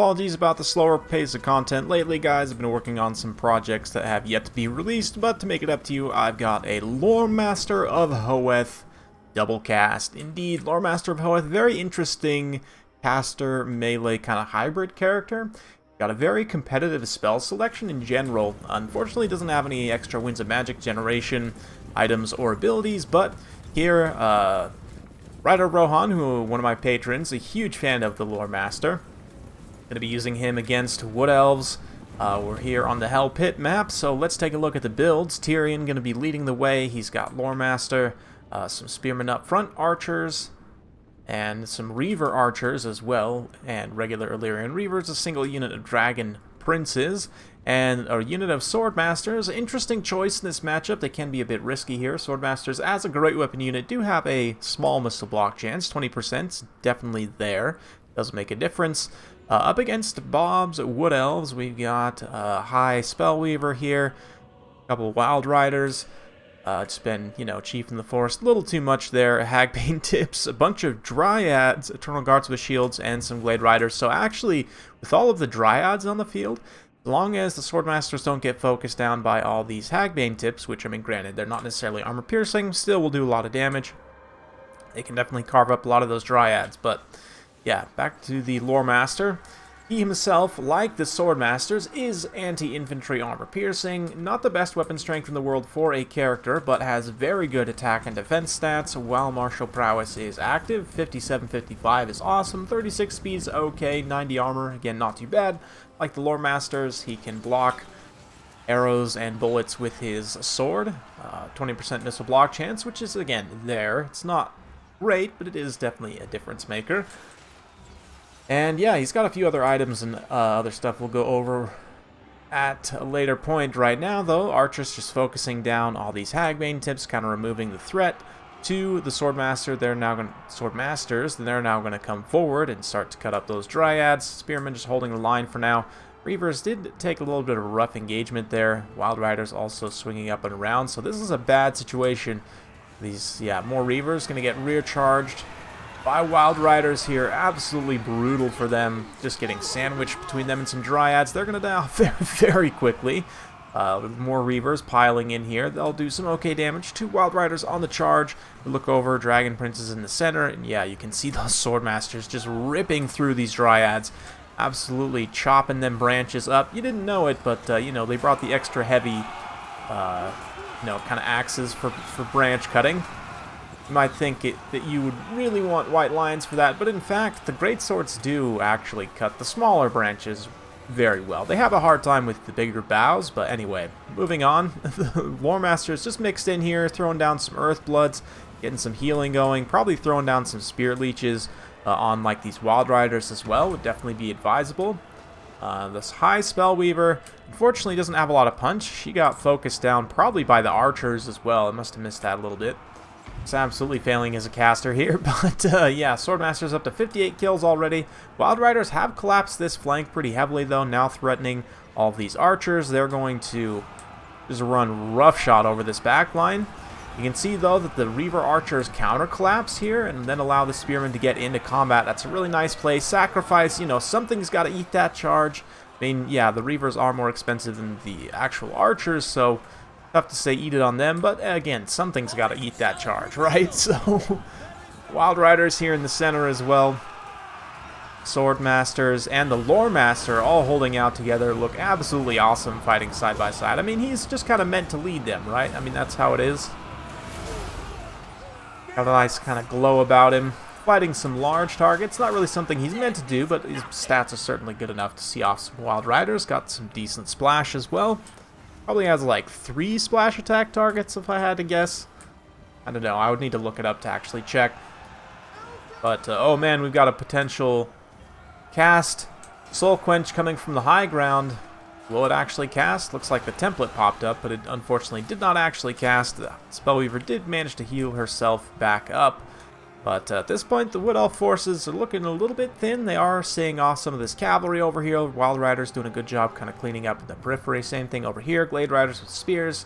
Apologies about the slower pace of content lately, guys. I've been working on some projects that have yet to be released, but to make it up to you, I've got a Loremaster of Hoeth double cast. Indeed, Loremaster of Hoeth, very interesting caster melee kind of hybrid character. Got a very competitive spell selection in general. Unfortunately, doesn't have any extra Winds of Magic generation items or abilities, but here, Writer Rohan, who one of my patrons, a huge fan of the Loremaster. Going to be using him against Wood Elves. We're here on the Hell Pit map, so let's take a look at the builds. Tyrion going to be leading the way. He's got Loremaster, some Spearmen up front, Archers, and some Reaver Archers as well, and regular Illyrian Reavers, a single unit of Dragon Princes, and a unit of Swordmasters. Interesting choice in this matchup. They can be a bit risky here. Swordmasters, as a great weapon unit, do have a small missile block chance, 20%, definitely there. Does make a difference. Up against Bob's Wood Elves, we've got High Spellweaver here, a couple of Wild Riders. It's been, Chief in the Forest, a little too much there. Hagbane Tips, a bunch of Dryads, Eternal Guards with Shields, and some Glade Riders. So actually, with all of the Dryads on the field, as long as the Swordmasters don't get focused down by all these Hagbane Tips, which, granted, they're not necessarily armor-piercing, still will do a lot of damage. They can definitely carve up a lot of those Dryads, but yeah, back to the Loremaster. He himself, like the Swordmasters, is anti-infantry armor-piercing. Not the best weapon strength in the world for a character, but has very good attack and defense stats, while martial prowess is active. 57-55 is awesome, 36 speed is okay, 90 armor, again, not too bad. Like the Loremasters, he can block arrows and bullets with his sword. 20% missile block chance, which is, again, there. It's not great, but it is definitely a difference maker. And yeah, he's got a few other items and other stuff we'll go over at a later point. Right now, though, Archer's just focusing down all these Hagbane Tips, kind of removing the threat to the Swordmasters. They're now going to come forward and start to cut up those Dryads. Spearmen just holding the line for now. Reavers did take a little bit of a rough engagement there. Wild Riders also swinging up and around, so this is a bad situation. These, more Reavers going to get rear charged by Wild Riders here. Absolutely brutal for them. Just getting sandwiched between them and some Dryads. They're going to die off very, very quickly. More Reavers piling in here. They'll do some okay damage. 2 Wild Riders on the charge. We look over, Dragon Princes in the center, and yeah, you can see those Swordmasters just ripping through these Dryads. Absolutely chopping them branches up. You didn't know it, but, they brought the extra heavy, kind of axes for branch cutting. You might think that you would really want white lines for that, but in fact, the greatswords do actually cut the smaller branches very well. They have a hard time with the bigger boughs, but anyway, moving on. The Loremaster's just mixed in here, throwing down some Earth Bloods, getting some healing going, probably throwing down some Spirit Leeches on like these Wild Riders as well, would definitely be advisable. This High Spellweaver, unfortunately, doesn't have a lot of punch. She got focused down probably by the Archers as well. I must have missed that a little bit. It's absolutely failing as a caster here, but yeah, Swordmaster's up to 58 kills already. Wild Riders have collapsed this flank pretty heavily, though, now threatening all of these Archers. They're going to just run roughshod over this back line. You can see, though, that the Reaver Archers counter-collapse here and then allow the Spearmen to get into combat. That's a really nice play. Sacrifice, something's got to eat that charge. I mean, yeah, the Reavers are more expensive than the actual Archers, so tough to say eat it on them, but again, something's got to eat that charge, right? So, Wild Riders here in the center as well. Swordmasters and the Loremaster all holding out together, look absolutely awesome fighting side by side. I mean, he's just kind of meant to lead them, right? I mean, that's how it is. Got a nice kind of glow about him. Fighting some large targets, not really something he's meant to do, but his stats are certainly good enough to see off some Wild Riders. Got some decent splash as well. Probably has like 3 splash attack targets if I had to guess. I don't know, I would need to look it up to actually check. But, oh man, we've got a potential cast. Soul Quench coming from the high ground. Will it actually cast? Looks like the template popped up, but it unfortunately did not actually cast. The Spellweaver did manage to heal herself back up. But at this point, the Wood Elf forces are looking a little bit thin. They are seeing off some of this cavalry over here. Wild Riders doing a good job kind of cleaning up the periphery. Same thing over here. Glade Riders with spears.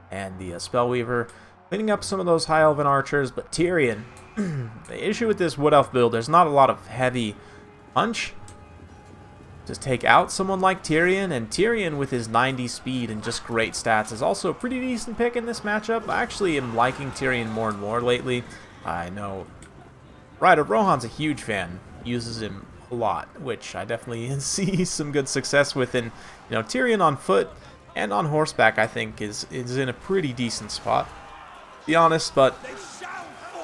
And the Spellweaver cleaning up some of those High Elven Archers. But Tyrion, the issue with this Wood Elf build, there's not a lot of heavy punch. to take out someone like Tyrion, and Tyrion with his 90 speed and just great stats is also a pretty decent pick in this matchup. I actually am liking Tyrion more and more lately. I know Rohan's a huge fan, uses him a lot, which I definitely see some good success with, and you know, Tyrion on foot and on horseback I think is in a pretty decent spot, to be honest. But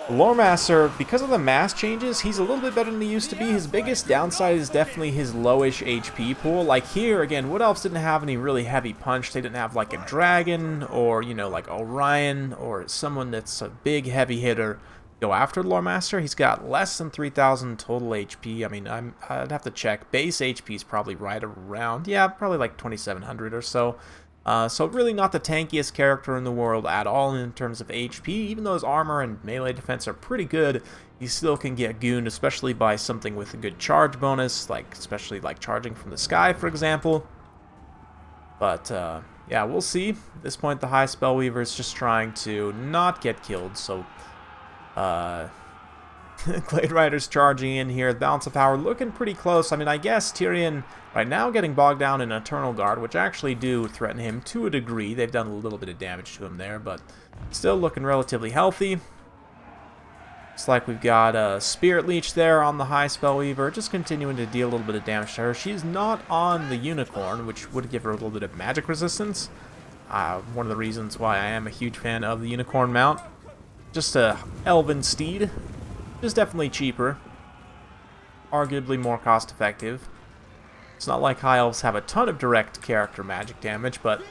Loremaster, because of the mass changes, he's a little bit better than he used to be. His biggest downside is definitely his lowish HP pool. Like here, again, Wood Elves didn't have any really heavy punch. They didn't have like a dragon or, you know, like Orion or someone that's a big heavy hitter go after Loremaster. He's got less than 3,000 total HP. I mean, I'd have to check. Base HP is probably right around, yeah, probably like 2,700 or so. So really not the tankiest character in the world at all in terms of HP. Even though his armor and melee defense are pretty good, he still can get gooned, especially by something with a good charge bonus, like especially like charging from the sky, for example. But yeah, we'll see. At this point, the High Spellweaver is just trying to not get killed, so Glade Rider's charging in here. The balance of power looking pretty close. I mean, I guess Tyrion right now getting bogged down in Eternal Guard, which actually do threaten him to a degree. They've done a little bit of damage to him there, but still looking relatively healthy. Looks like we've got a Spirit Leech there on the High Spellweaver, just continuing to deal a little bit of damage to her. She's not on the Unicorn, which would give her a little bit of magic resistance. One of the reasons why I am a huge fan of the Unicorn mount. Just a Elven steed. Is definitely cheaper. Arguably more cost effective. It's not like High Elves have a ton of direct character magic damage, but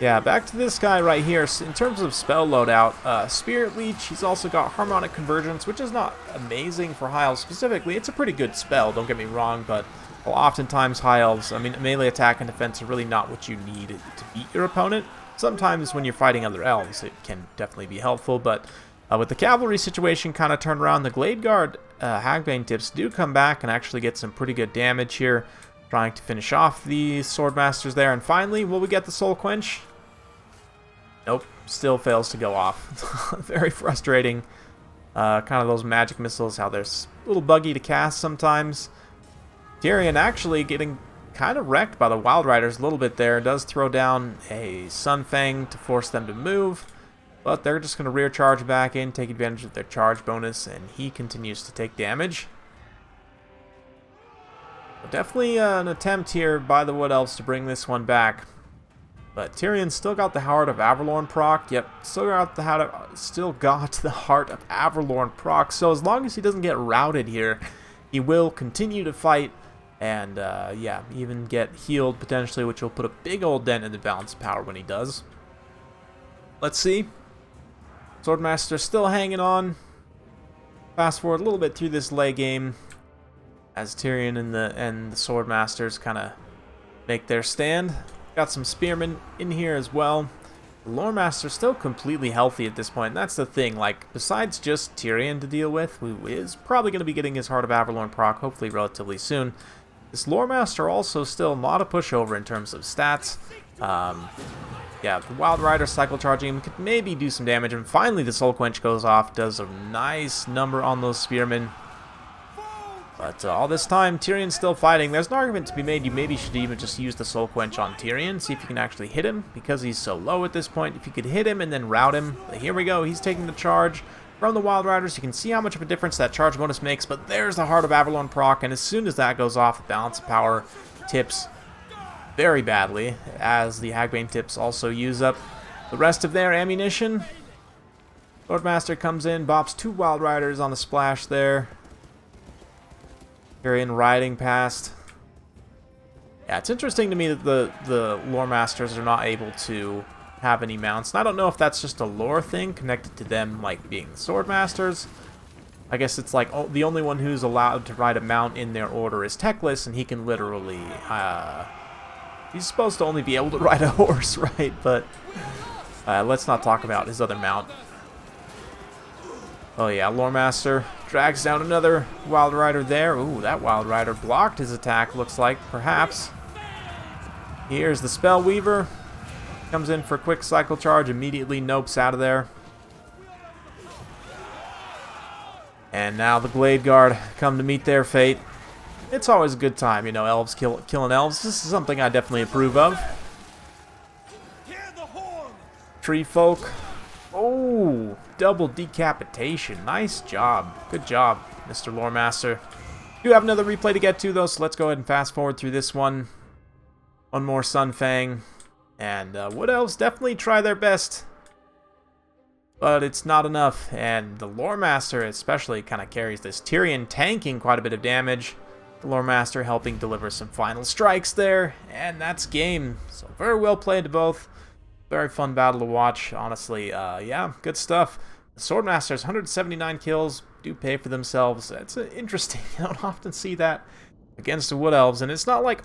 yeah, back to this guy right here. In terms of spell loadout, Spirit Leech, he's also got Harmonic Convergence, which is not amazing for High Elves specifically. It's a pretty good spell, don't get me wrong, but well, oftentimes High Elves, I mean, melee attack and defense are really not what you need to beat your opponent. Sometimes when you're fighting other Elves, it can definitely be helpful, but with the cavalry situation kind of turned around, the Glade Guard Hagbane tips do come back and actually get some pretty good damage here, trying to finish off the Swordmasters there. And finally, will we get the Soul Quench? Nope, still fails to go off. Very frustrating. Kind of those magic missiles, how they're a little buggy to cast sometimes. Tyrion actually getting kind of wrecked by the Wild Riders a little bit there. Does throw down a Sunfang to force them to move. But they're just going to rear charge back in, take advantage of their charge bonus, and he continues to take damage. Definitely an attempt here by the Wood Elves to bring this one back. But Tyrion's still got the Heart of Averlorn proc. Yep, still got the Heart of Averlorn proc. So as long as he doesn't get routed here, he will continue to fight and, yeah, even get healed potentially, which will put a big old dent in the balance of power when he does. Let's see. Swordmaster still hanging on. Fast forward a little bit through this late game as Tyrion and the Swordmasters kind of make their stand. Got some Spearmen in here as well. The Loremaster's still completely healthy at this point, and that's the thing. Like, besides just Tyrion to deal with, who is probably going to be getting his Heart of Averlorn proc hopefully relatively soon, this Loremaster also still not a pushover in terms of stats. Yeah, the Wild Rider cycle charging him could maybe do some damage, and finally the Soul Quench goes off, does a nice number on those Spearmen. But all this time, Tyrion's still fighting. There's an argument to be made. You maybe should even just use the Soul Quench on Tyrion, see if you can actually hit him, because he's so low at this point. If you could hit him and then rout him, here we go, he's taking the charge from the Wild Riders. You can see how much of a difference that charge bonus makes, but there's the Heart of Averlorn proc, and as soon as that goes off, the balance of power tips very badly, as the Hagbane tips also use up the rest of their ammunition. Lordmaster comes in, bops 2 Wild Riders on the splash there. Tyrion riding past. Yeah, it's interesting to me that the Loremasters are not able to have any mounts. And I don't know if that's just a lore thing connected to them like being Swordmasters. I guess it's like the only one who's allowed to ride a mount in their order is Teclis, and he can literally he's supposed to only be able to ride a horse, right? But let's not talk about his other mount. Oh yeah, Loremaster drags down another Wild Rider there. Ooh, that Wild Rider blocked his attack, looks like, perhaps. Here's the Spellweaver. Comes in for a quick cycle charge, immediately nopes out of there. And now the Glade Guard come to meet their fate. It's always a good time, you know, elves killing elves. This is something I definitely approve of. Tree folk. Oh, double decapitation. Nice job. Good job, Mr. Loremaster. We do have another replay to get to, though, so let's go ahead and fast forward through this one. One more Sunfang. And Wood Elves definitely try their best. But it's not enough. And the Loremaster especially kind of carries this. Tyrion tanking quite a bit of damage. The Loremaster helping deliver some final strikes there. And that's game. So very well played to both. Very fun battle to watch, honestly. Yeah, good stuff. The Swordmaster's 179 kills do pay for themselves. It's interesting. I don't often see that against the Wood Elves. And it's not like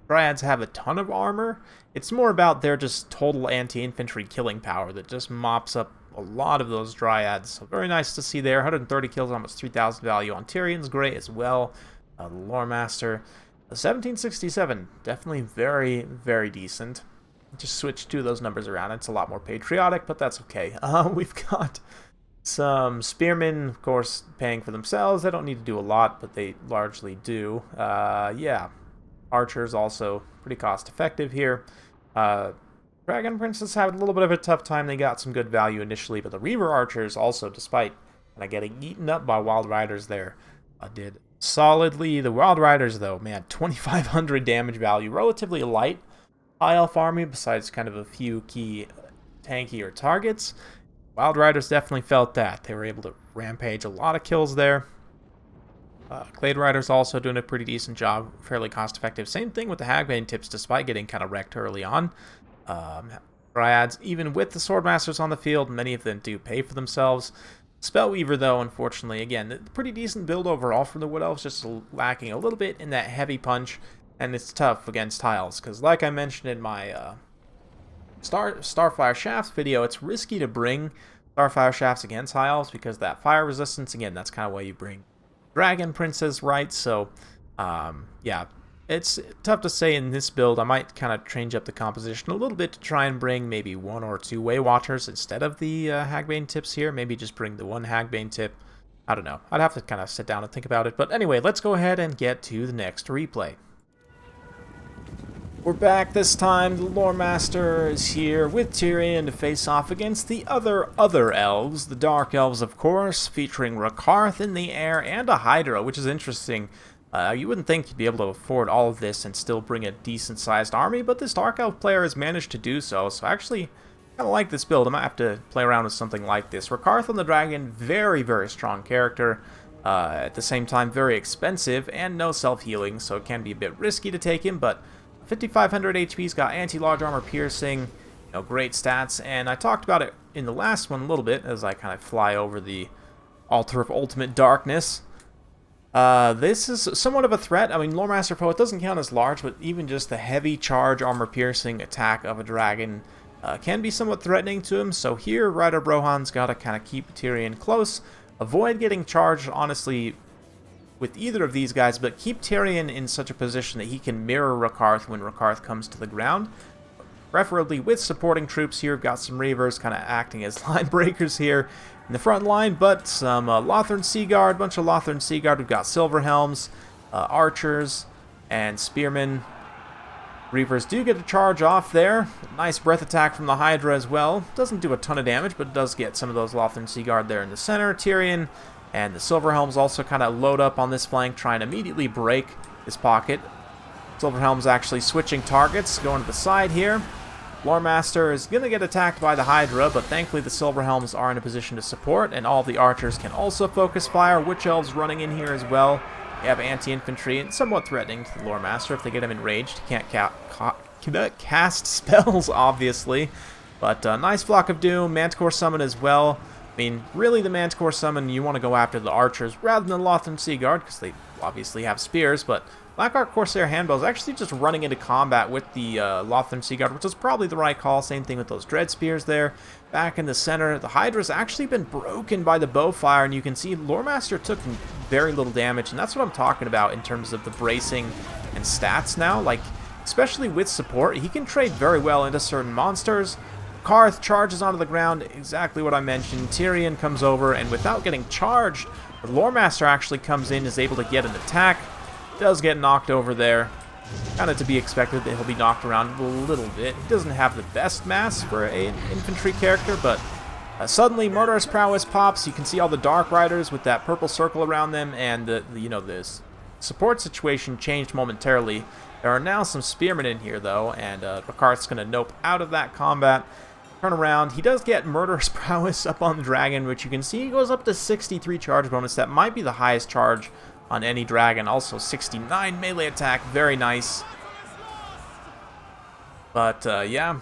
Dryads have a ton of armor. It's more about their just total anti-infantry killing power that just mops up a lot of those Dryads. So very nice to see there. 130 kills, almost 3,000 value on Tyrion's great as well. The Loremaster. 1767, definitely very, very decent. Just switch two of those numbers around. It's a lot more patriotic, but that's okay. We've got some spearmen, of course, paying for themselves. They don't need to do a lot, but they largely do. Yeah, archers also pretty cost-effective here. Dragon Princes had a little bit of a tough time. They got some good value initially, but the Reaver archers also, despite kind of getting eaten up by Wild Riders there, did solidly. The Wild Riders, though, man, 2,500 damage value, relatively light. High Elf army, besides kind of a few key tankier targets. Wild Riders definitely felt that. They were able to rampage a lot of kills there. Glade Riders also doing a pretty decent job, fairly cost effective. Same thing with the Hagbane tips, despite getting kind of wrecked early on. Dryads, even with the Swordmasters on the field, many of them do pay for themselves. Spellweaver, though, unfortunately, again, pretty decent build overall from the Wood Elves, just lacking a little bit in that heavy punch. And it's tough against tiles, because like I mentioned in my Starfire Shafts video, it's risky to bring Starfire Shafts against tiles, because that fire resistance, again, that's kind of why you bring Dragon Princes, right? So, yeah, it's tough to say in this build. I might kind of change up the composition a little bit to try and bring maybe 1 or 2 Way Watchers instead of the Hagbane tips here. Maybe just bring the 1 Hagbane tip. I don't know. I'd have to kind of sit down and think about it. But anyway, let's go ahead and get to the next replay. We're back this time. The Loremaster is here with Tyrion to face off against the other elves, the Dark Elves, of course, featuring Rakarth in the air and a Hydra, which is interesting. You wouldn't think you'd be able to afford all of this and still bring a decent-sized army, but this Dark Elf player has managed to do so, so I actually kind of like this build. I might have to play around with something like this. Rakarth on the Dragon, very, very strong character. At the same time, very expensive and no self-healing, so it can be a bit risky to take him, but 5,500 HP's got anti-large armor piercing, you know, great stats, and I talked about it in the last one a little bit as I kind of fly over the Altar of Ultimate Darkness. This is somewhat of a threat. I mean, Loremaster Hoeth doesn't count as large, but even just the heavy charge armor piercing attack of a dragon can be somewhat threatening to him. So here, Ryder Brohan's got to kind of keep Tyrion close, avoid getting charged, honestly, with either of these guys, but keep Tyrion in such a position that he can mirror Rakarth when Rakarth comes to the ground. Preferably with supporting troops here. We've got some Reavers kind of acting as line breakers here in the front line, but some Lothern Seaguard, bunch of Lothern Seaguard. We've got Silverhelms, Archers, and Spearmen. Reavers do get a charge off there. Nice breath attack from the Hydra as well. Doesn't do a ton of damage, but it does get some of those Lothern Seaguard there in the center. Tyrion and the Silverhelms also kind of load up on this flank, trying to immediately break this pocket. Silverhelm's actually switching targets, going to the side here. Loremaster is going to get attacked by the Hydra, but thankfully the Silverhelms are in a position to support, and all the archers can also focus fire. Witch Elves running in here as well. They have anti-infantry, and somewhat threatening to the Loremaster if they get him enraged. He can't cast spells, obviously. But nice Flock of Doom, Manticore Summon as well. I mean, really the Manticore Summon, you want to go after the archers rather than Lothern Seaguard, because they obviously have spears, but Blackheart Corsair Handbow is actually just running into combat with the Lothern Seaguard, which is probably the right call. Same thing with those Dread Spears there. Back in the center, the Hydra's actually been broken by the Bowfire, and you can see Loremaster took very little damage, and that's what I'm talking about in terms of the bracing and stats now. Like, especially with support, he can trade very well into certain monsters. Karth charges onto the ground, exactly what I mentioned. Tyrion comes over, and without getting charged, the Loremaster actually comes in, is able to get an attack. does get knocked over there. Kind of to be expected that he'll be knocked around a little bit. He doesn't have the best mass for an infantry character, but suddenly Murderous Prowess pops. You can see all the Dark Riders with that purple circle around them, and this support situation changed momentarily. There are now some spearmen in here, though, and Rakarth's going to nope out of that combat. Turn around. He does get Murderous Prowess up on the dragon, which you can see he goes up to 63 charge bonus. That might be the highest charge on any dragon. Also 69 melee attack. Very nice. But, yeah.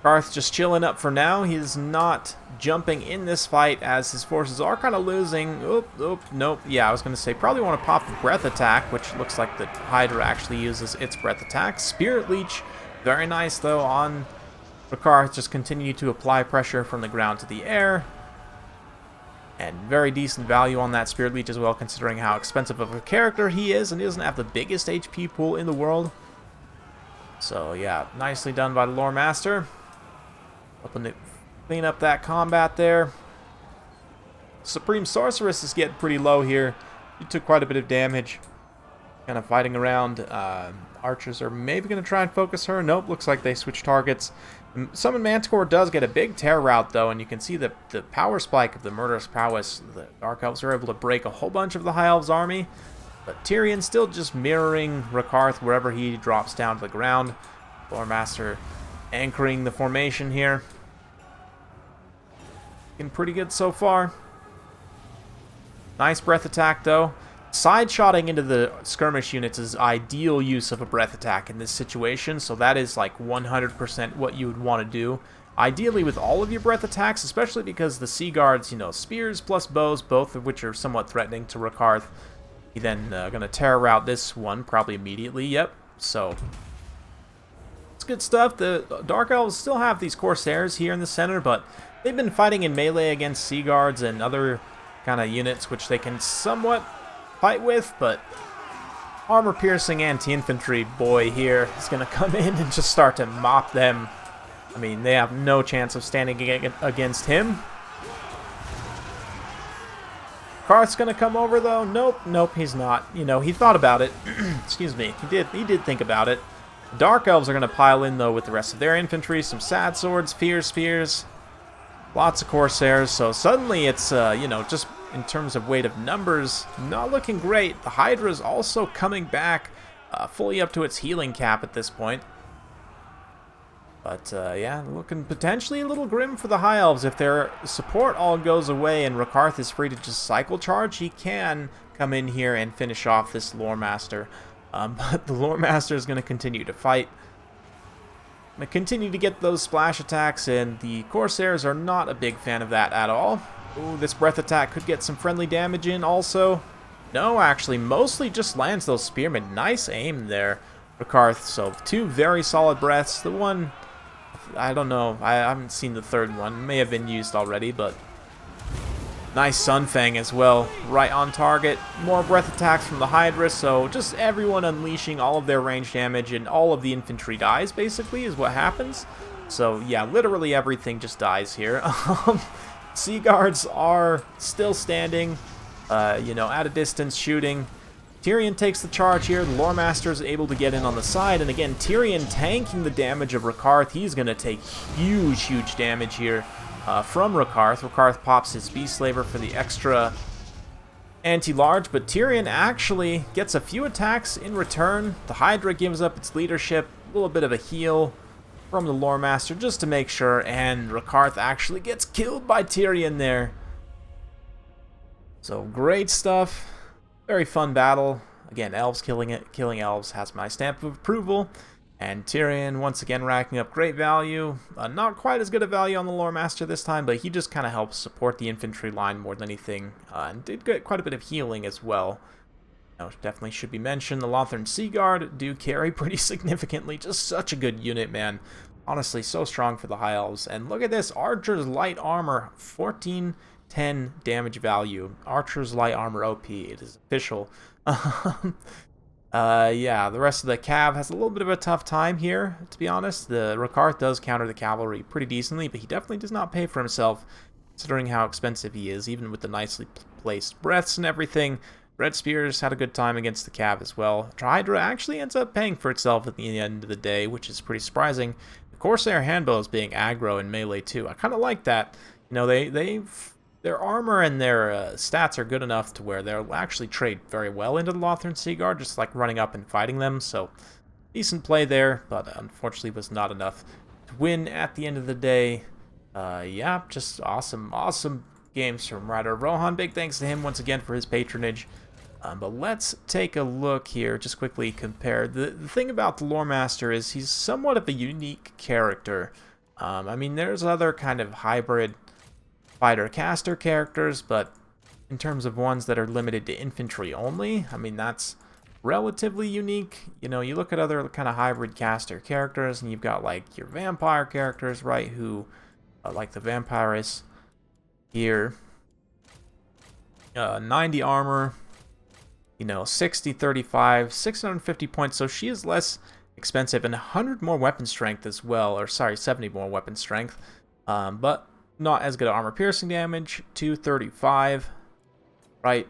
Rakarth just chilling up for now. He's not jumping in this fight as his forces are kind of losing. Nope. Yeah, I was going to say probably want to pop the breath attack, which looks like the Hydra actually uses its breath attack. Spirit Leech, very nice though on Rakarth. Just continue to apply pressure from the ground to the air. And very decent value on that Spirit Leech as well, considering how expensive of a character he is, and he doesn't have the biggest HP pool in the world. So yeah, nicely done by the Loremaster. Hoping to clean up that combat there. Supreme Sorceress is getting pretty low here. He took quite a bit of damage. Kind of fighting around. Archers are maybe going to try and focus her. Nope, looks like they switch targets. Summon Manticore does get a big tear route, though, and you can see the power spike of the Murderous Prowess. The Dark Elves are able to break a whole bunch of the High Elves' army. But Tyrion still just mirroring Rakarth wherever he drops down to the ground. Loremaster anchoring the formation here. Looking pretty good so far. Nice breath attack, though. Side-shotting into the skirmish units is ideal use of a breath attack in this situation, so that is like 100% what you would want to do. Ideally with all of your breath attacks, especially because the Sea Guards, spears plus bows, both of which are somewhat threatening to Rakarth. He then going to terror route this one probably immediately. Yep, so it's good stuff. The Dark Elves still have these Corsairs here in the center, but they've been fighting in melee against Sea Guards and other kind of units which they can somewhat fight with, but armor-piercing anti-infantry boy here is going to come in and just start to mop them. I mean, they have no chance of standing against him. Karth's going to come over, though. Nope, he's not. He thought about it. Excuse me. He did think about it. Dark Elves are going to pile in, though, with the rest of their infantry. Some Sad Swords, Fear Spears, lots of Corsairs. So suddenly it's, just in terms of weight of numbers, not looking great. The Hydra is also coming back fully up to its healing cap at this point. But, yeah, looking potentially a little grim for the High Elves. If their support all goes away and Rakarth is free to just cycle charge, he can come in here and finish off this Loremaster. But the Loremaster is going to continue to fight. Going to continue to get those splash attacks, and the Corsairs are not a big fan of that at all. Ooh, this breath attack could get some friendly damage in also. No, actually, mostly just lands those spearmen. Nice aim there, Rakarth. So, two very solid breaths. The one, I don't know, I haven't seen the third one. May have been used already, but nice Sunfang as well. Right on target. More breath attacks from the Hydra, so just everyone unleashing all of their range damage, and all of the infantry dies, basically, is what happens. So, yeah, literally everything just dies here. Sea Guards are still standing, at a distance shooting. Tyrion takes the charge here. The Loremaster is able to get in on the side. And again, Tyrion tanking the damage of Rakarth. He's going to take huge damage here from Rakarth. Rakarth pops his Beast Slaver for the extra anti-large. But Tyrion actually gets a few attacks in return. The Hydra gives up its leadership. A little bit of a heal from the Loremaster just to make sure, and Rakarth actually gets killed by Tyrion there. So great stuff. Very fun battle. Again, Elves killing Elves has my stamp of approval. And Tyrion once again racking up great value. Not quite as good a value on the Loremaster this time, but he just kind of helps support the infantry line more than anything. And did get quite a bit of healing as well. Definitely should be mentioned. The Lothern Sea Guard do carry pretty significantly. Just such a good unit, man. Honestly, so strong for the High Elves. And look at this. Archer's Light Armor, 1410 damage value. Archer's Light Armor OP. It is official. Yeah, the rest of the Cav has a little bit of a tough time here, to be honest. The Rakarth does counter the cavalry pretty decently, but he definitely does not pay for himself, considering how expensive he is, even with the nicely placed breaths and everything. Red Spears had a good time against the Cav as well. Hydra actually ends up paying for itself at the end of the day, which is pretty surprising. The Corsair Handbows being aggro and melee too. I kind of like that. You know, their armor and their stats are good enough to where they'll actually trade very well into the Lothran Seaguard, just like running up and fighting them. So decent play there, but unfortunately was not enough to win at the end of the day. Yeah, just awesome games from Ryder Rohan. Big thanks to him once again for his patronage. But let's take a look here, just quickly compare. The thing about the Loremaster is he's somewhat of a unique character. I mean, there's other kind of hybrid fighter-caster characters, but in terms of ones that are limited to infantry only, I mean, that's relatively unique. You know, you look at other kind of hybrid caster characters, and you've got, like, your vampire characters, right, who, like the Vampirus here, 90 armor, you know, 60, 35, 650 points, so she is less expensive, and 100 more weapon strength as well, or sorry, 70 more weapon strength, but not as good armor piercing damage, 235, right,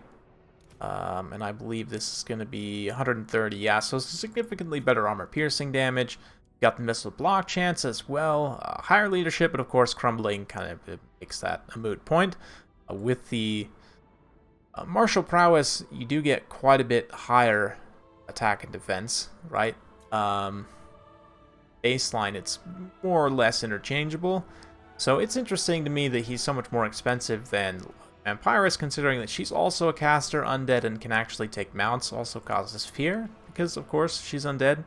and I believe this is going to be 130, yeah, so significantly better armor piercing damage. Got the missile block chance as well, higher leadership, but of course crumbling kind of makes that a moot point. With the martial prowess, you do get quite a bit higher attack and defense, right? Baseline, it's more or less interchangeable. So it's interesting to me that he's so much more expensive than Vampirus, considering that she's also a caster, undead, and can actually take mounts, also causes fear, because of course she's undead.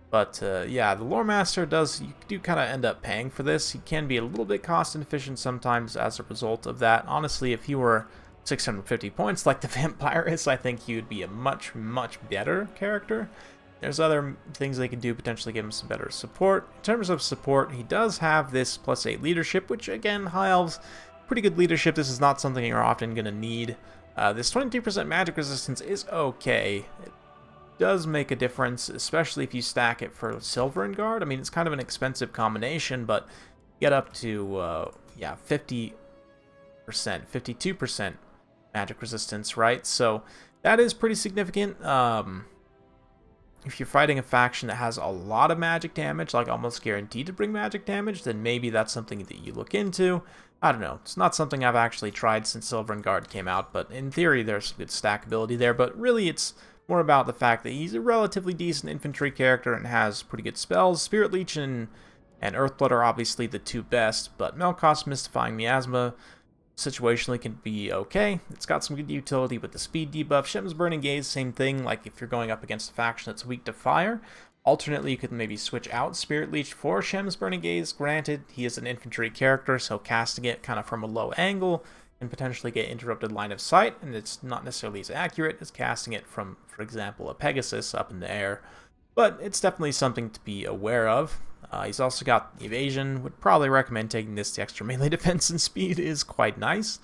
But yeah, the Loremaster you do kind of end up paying for this. He can be a little bit cost inefficient sometimes as a result of that. Honestly, if you were 650 points like the Vampirus, I think you'd be a much better character. There's other things they can do, potentially give him some better support. In terms of support, he does have this +8 leadership, which again, High Elves, pretty good leadership. This is not something you're often going to need. This 23% magic resistance is okay. It does make a difference, especially if you stack it for Silver and Guard. I mean, it's kind of an expensive combination, but get up to, yeah, 50%, 52% magic resistance, right? So that is pretty significant. If you're fighting a faction that has a lot of magic damage, like almost guaranteed to bring magic damage, then maybe that's something that you look into. I don't know. It's not something I've actually tried since Silver and Guard came out, but in theory there's good stackability there. But really it's more about the fact that he's a relatively decent infantry character and has pretty good spells. Spirit Leech and Earthblood are obviously the two best, but Melkoth's Mystifying Miasma situationally can be okay. It's got some good utility with the speed debuff. Shem's Burning Gaze, same thing, like if you're going up against a faction that's weak to fire. Alternately, you could maybe switch out Spirit Leech for Shem's Burning Gaze. Granted, he is an infantry character, so casting it kind of from a low angle can potentially get interrupted line of sight, and it's not necessarily as accurate as casting it from, for example, a Pegasus up in the air. But it's definitely something to be aware of. He's also got evasion. Would probably recommend taking this. The extra melee defense and speed is quite nice.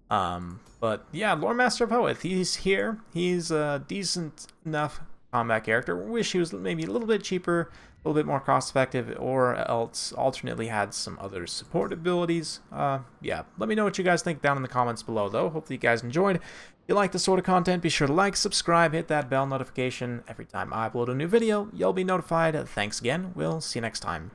But yeah, Loremaster of Hoeth, he's here. He's a decent enough combat character. Wish he was maybe a little bit cheaper, a little bit more cost effective, or else alternately had some other support abilities. Yeah, let me know what you guys think down in the comments below, though. Hopefully you guys enjoyed. If you like this sort of content, be sure to like, subscribe, hit that bell notification. Every time I upload a new video, you'll be notified. Thanks again. We'll see you next time.